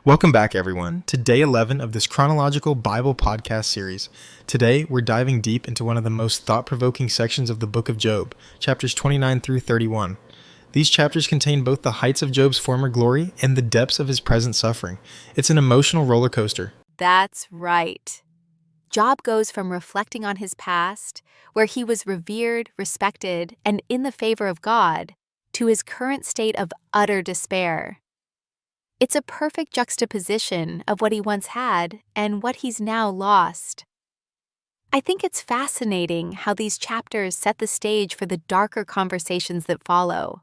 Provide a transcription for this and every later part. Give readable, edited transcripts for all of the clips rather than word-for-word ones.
Welcome back, everyone, to day 11 of this Chronological Bible podcast series. Today, we're diving deep into one of the most thought-provoking sections of the book of Job, chapters 29 through 31. These chapters contain both the heights of Job's former glory and the depths of his present suffering. It's an emotional roller coaster. That's right. Job goes from reflecting on his past, where he was revered, respected, and in the favor of God, to his current state of utter despair. It's a perfect juxtaposition of what he once had and what he's now lost. I think it's fascinating how these chapters set the stage for the darker conversations that follow.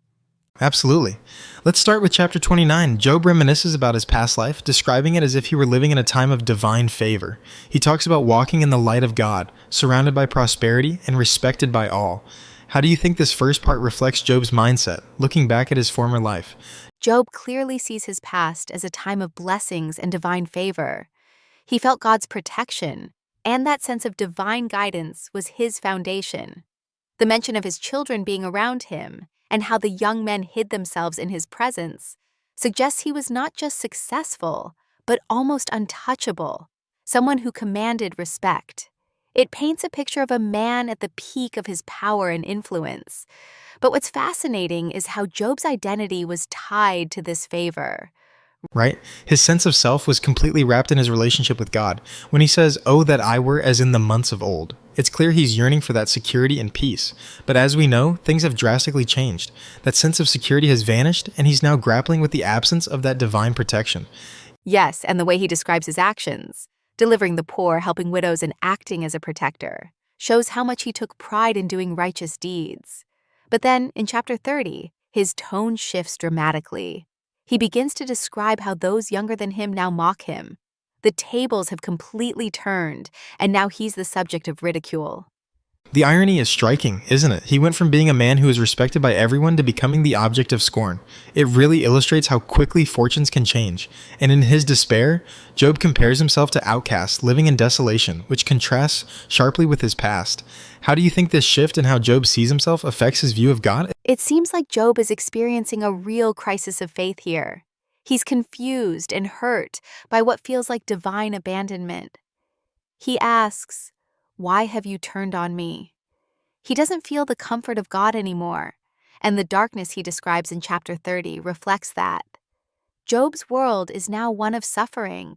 Absolutely. Let's start with chapter 29. Job reminisces about his past life, describing it as if he were living in a time of divine favor. He talks about walking in the light of God, surrounded by prosperity and respected by all. How do you think this first part reflects Job's mindset, looking back at his former life? Job clearly sees his past as a time of blessings and divine favor. He felt God's protection, and that sense of divine guidance was his foundation. The mention of his children being around him, and how the young men hid themselves in his presence, suggests he was not just successful, but almost untouchable, someone who commanded respect. It paints a picture of a man at the peak of his power and influence. But what's fascinating is how Job's identity was tied to this favor. Right? His sense of self was completely wrapped in his relationship with God. When he says, "Oh, that I were as in the months of old," it's clear he's yearning for that security and peace. But as we know, things have drastically changed. That sense of security has vanished, and he's now grappling with the absence of that divine protection. Yes, and the way he describes his actions, delivering the poor, helping widows, and acting as a protector, shows how much he took pride in doing righteous deeds. But then, in chapter 30, his tone shifts dramatically. He begins to describe how those younger than him now mock him. The tables have completely turned, and now he's the subject of ridicule. The irony is striking, isn't it? He went from being a man who is respected by everyone to becoming the object of scorn. It really illustrates how quickly fortunes can change. And in his despair, Job compares himself to outcasts living in desolation, which contrasts sharply with his past. How do you think this shift in how Job sees himself affects his view of God? It seems like Job is experiencing a real crisis of faith here. He's confused and hurt by what feels like divine abandonment. He asks, "Why have you turned on me?" He doesn't feel the comfort of God anymore, and the darkness he describes in chapter 30 reflects that. Job's world is now one of suffering,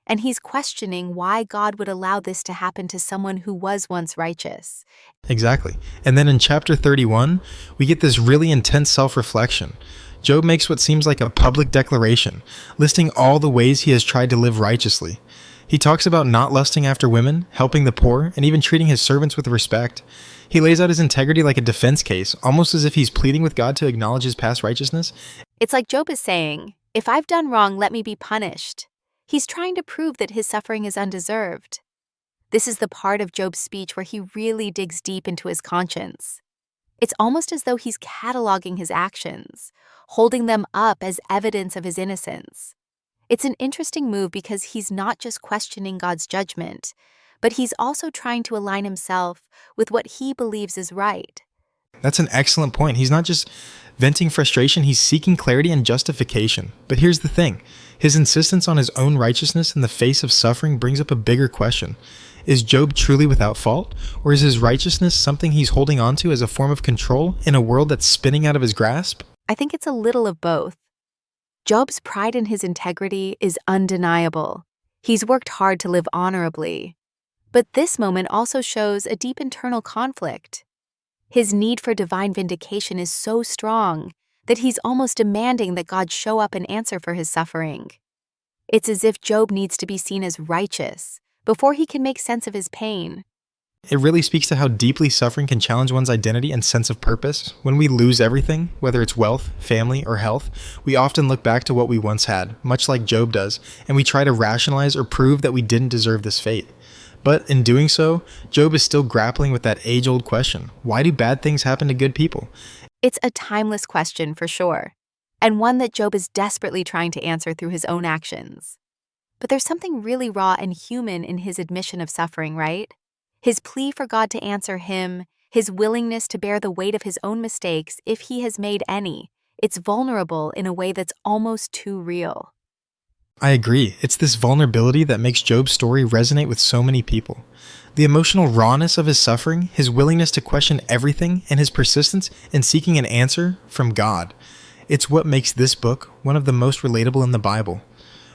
and he's questioning why God would allow this to happen to someone who was once righteous. Exactly. And then in chapter 31, we get this really intense self-reflection. Job makes what seems like a public declaration, listing all the ways he has tried to live righteously. He talks about not lusting after women, helping the poor, and even treating his servants with respect. He lays out his integrity like a defense case, almost as if he's pleading with God to acknowledge his past righteousness. It's like Job is saying, "If I've done wrong, let me be punished." He's trying to prove that his suffering is undeserved. This is the part of Job's speech where he really digs deep into his conscience. It's almost as though he's cataloging his actions, holding them up as evidence of his innocence. It's an interesting move because he's not just questioning God's judgment, but he's also trying to align himself with what he believes is right. That's an excellent point. He's not just venting frustration, he's seeking clarity and justification. But here's the thing. His insistence on his own righteousness in the face of suffering brings up a bigger question. Is Job truly without fault, or is his righteousness something he's holding on to as a form of control in a world that's spinning out of his grasp? I think it's a little of both. Job's pride in his integrity is undeniable. He's worked hard to live honorably. But this moment also shows a deep internal conflict. His need for divine vindication is so strong that he's almost demanding that God show up and answer for his suffering. It's as if Job needs to be seen as righteous before he can make sense of his pain. It really speaks to how deeply suffering can challenge one's identity and sense of purpose. When we lose everything, whether it's wealth, family, or health, we often look back to what we once had, much like Job does, and we try to rationalize or prove that we didn't deserve this fate. But in doing so, Job is still grappling with that age-old question: why do bad things happen to good people? It's a timeless question for sure, and one that Job is desperately trying to answer through his own actions. But there's something really raw and human in his admission of suffering, right? His plea for God to answer him, his willingness to bear the weight of his own mistakes if he has made any. It's vulnerable in a way that's almost too real. I agree. It's this vulnerability that makes Job's story resonate with so many people. The emotional rawness of his suffering, his willingness to question everything, and his persistence in seeking an answer from God. It's what makes this book one of the most relatable in the Bible.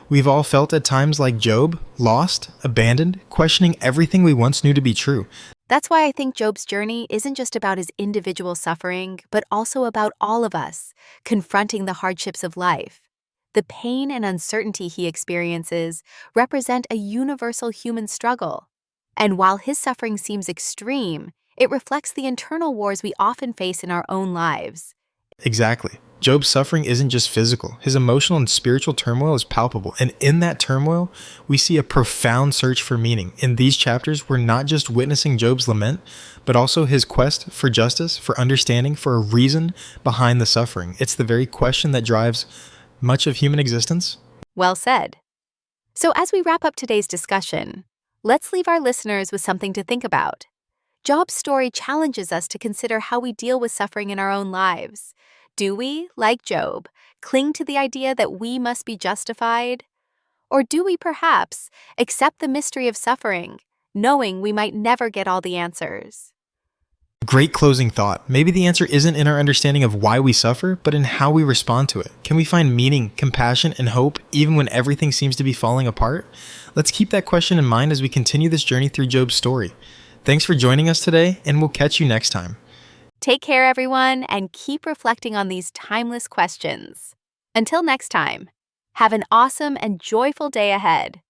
We've all felt at times like Job, lost, abandoned, questioning everything we once knew to be true. That's why I think Job's journey isn't just about his individual suffering, but also about all of us, confronting the hardships of life. The pain and uncertainty he experiences represent a universal human struggle. And while his suffering seems extreme, it reflects the internal wars we often face in our own lives. Exactly. Job's suffering isn't just physical. His emotional and spiritual turmoil is palpable. And in that turmoil, we see a profound search for meaning. In these chapters, we're not just witnessing Job's lament, but also his quest for justice, for understanding, for a reason behind the suffering. It's the very question that drives much of human existence. Well said. So as we wrap up today's discussion, let's leave our listeners with something to think about. Job's story challenges us to consider how we deal with suffering in our own lives. Do we, like Job, cling to the idea that we must be justified? Or do we perhaps accept the mystery of suffering, knowing we might never get all the answers? Great closing thought. Maybe the answer isn't in our understanding of why we suffer, but in how we respond to it. Can we find meaning, compassion, and hope even when everything seems to be falling apart? Let's keep that question in mind as we continue this journey through Job's story. Thanks for joining us today, and we'll catch you next time. Take care, everyone, and keep reflecting on these timeless questions. Until next time, have an awesome and joyful day ahead.